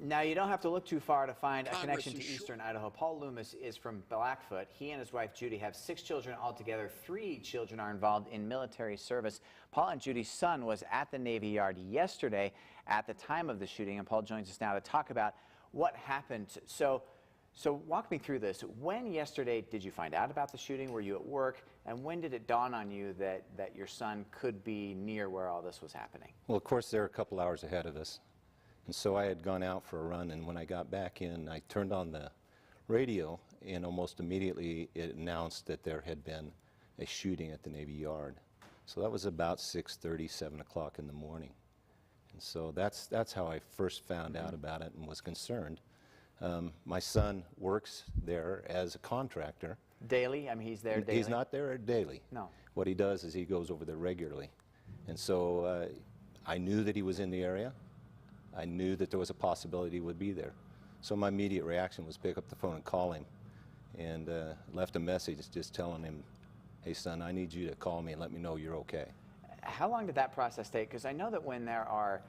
Now, you don't have to look too far to find a Congress connection to is eastern Idaho. Paul Loomis is from Blackfoot. He and his wife Judy have 6 children altogether. 3 children are involved in military service. Paul and Judy's son was at the Navy Yard yesterday at the time of the shooting, and Paul joins us now to talk about what happened. So walk me through this. When yesterday did you find out about the shooting? Were you at work? And when did it dawn on you that your son could be near where all this was happening? Well, of course, they're a couple hours ahead of us. And so I had gone out for a run, and when I got back in, I turned on the radio, and almost immediately it announced that there had been a shooting at the Navy Yard. So that was about 6:30, 7 o'clock in the morning. And so that's how I first found out about it and was concerned. My son works there as a contractor. Daily? I mean, he's there daily? He's not there daily. No. What he does is he goes over there regularly. And so I knew that he was in the area. I knew that there was a possibility he would be there. So my immediate reaction was pick up the phone and call him, and left a message just telling him, hey son, I need you to call me and let me know you're okay. How long did that process take? Because I know that when there are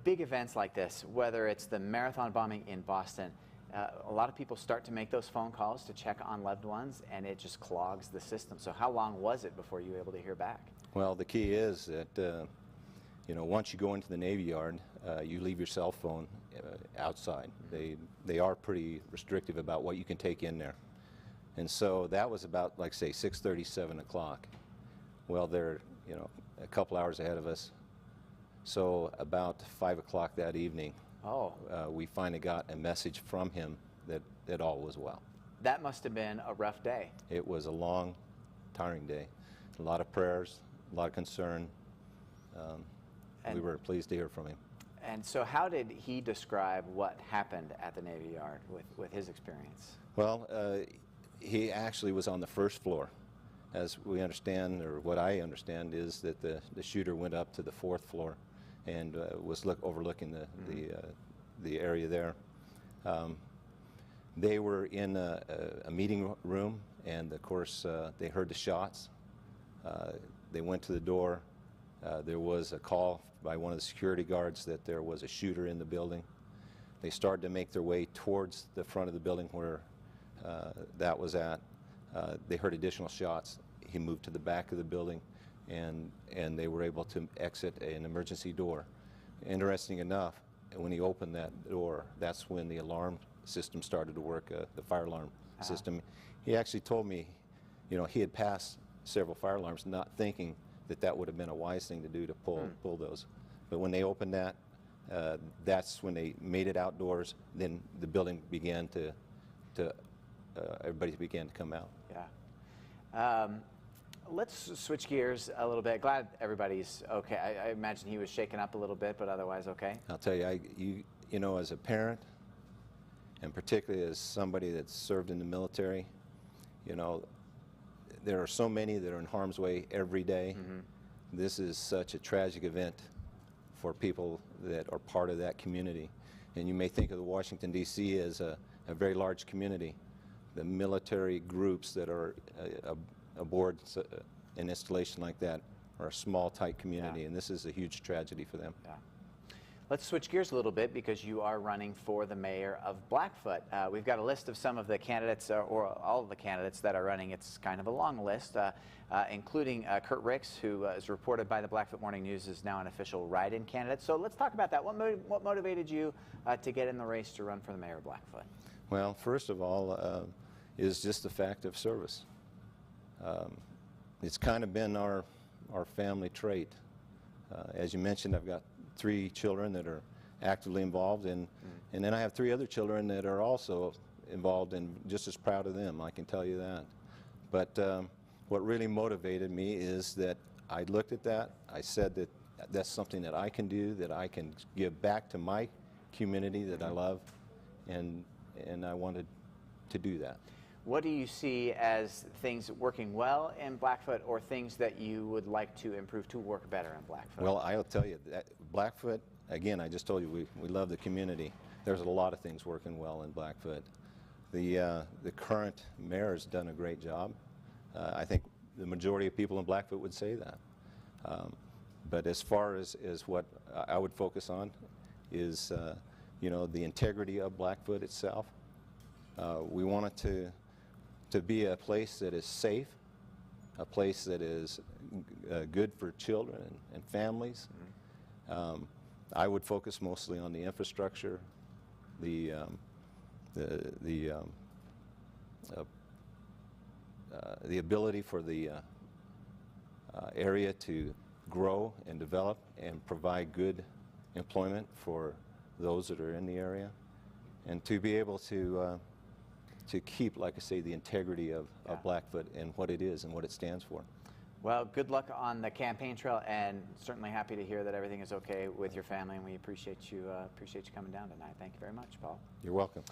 big events like this, whether it's the marathon bombing in Boston, a lot of people start to make those phone calls to check on loved ones, and it just clogs the system. So how long was it before you were able to hear back? Well, the key is that you know, once you go into the Navy Yard, you leave your cell phone outside. They are pretty restrictive about what you can take in there. And so that was about, like, say, 6:30, 7 o'clock. Well, they're, you know, a couple hours ahead of us. So about 5 o'clock that evening, we finally got a message from him that all was well. That must have been a rough day. It was a long, tiring day. A lot of prayers, a lot of concern. We were pleased to hear from him. And so how did he describe what happened at the Navy Yard with his experience? Well, he actually was on the first floor. As we understand, or what I understand, is that the shooter went up to the 4th floor and was overlooking the area there. They were in a meeting room, and of course they heard the shots. They went to the door. There was a call by one of the security guards that there was a shooter in the building. They started to make their way towards the front of the building where that was at. They heard additional shots. He moved to the back of the building, and they were able to exit an emergency door. Interesting enough, when he opened that door, that's when the alarm system started to work, the fire alarm system. He actually told me, you know, he had passed several fire alarms, not thinking that would have been a wise thing to do to pull those. But when they opened that, that's when they made it outdoors. Then the building began everybody began to come out. Yeah. Let's switch gears a little bit. Glad everybody's okay. I imagine he was shaken up a little bit, but otherwise okay. I'll tell you, you know, as a parent, and particularly as somebody that's served in the military, you know, there are so many that are in harm's way every day. This is such a tragic event for people that are part of that community. And you may think of the Washington, D.C. as a very large community. The military groups that are aboard an installation like that are a small, tight community, and this is a huge tragedy for them. Yeah. Let's switch gears a little bit, because you are running for the mayor of Blackfoot. We've got a list of some of the candidates, or all of the candidates that are running. It's kind of a long list, including Kurt Ricks, who is reported by the Blackfoot Morning News is now an official write-in candidate. So let's talk about that. What motivated you to get in the race to run for the mayor of Blackfoot? Well, first of all, is just the fact of service. It's kind of been our family trait. As you mentioned, I've got 3 children that are actively involved, and then I have 3 other children that are also involved, and just as proud of them, I can tell you that. But what really motivated me is that I looked at that, I said that that's something that I can do, that I can give back to my community that I love, and I wanted to do that. What do you see as things working well in Blackfoot, or things that you would like to improve to work better in Blackfoot? Well, I'll tell you that Blackfoot, again, I just told you we love the community. There's a lot of things working well in Blackfoot. The current mayor has done a great job. I think the majority of people in Blackfoot would say that. But as far as what I would focus on is, you know, the integrity of Blackfoot itself. We want it to be a place that is safe, a place that is good for children and families. I would focus mostly on the infrastructure, the ability for the area to grow and develop and provide good employment for those that are in the area, and to be able to keep, like I say, the integrity of Blackfoot and what it is and what it stands for. Well, good luck on the campaign trail, and certainly happy to hear that everything is okay with your family, and we appreciate you coming down tonight. Thank you very much, Paul. You're welcome.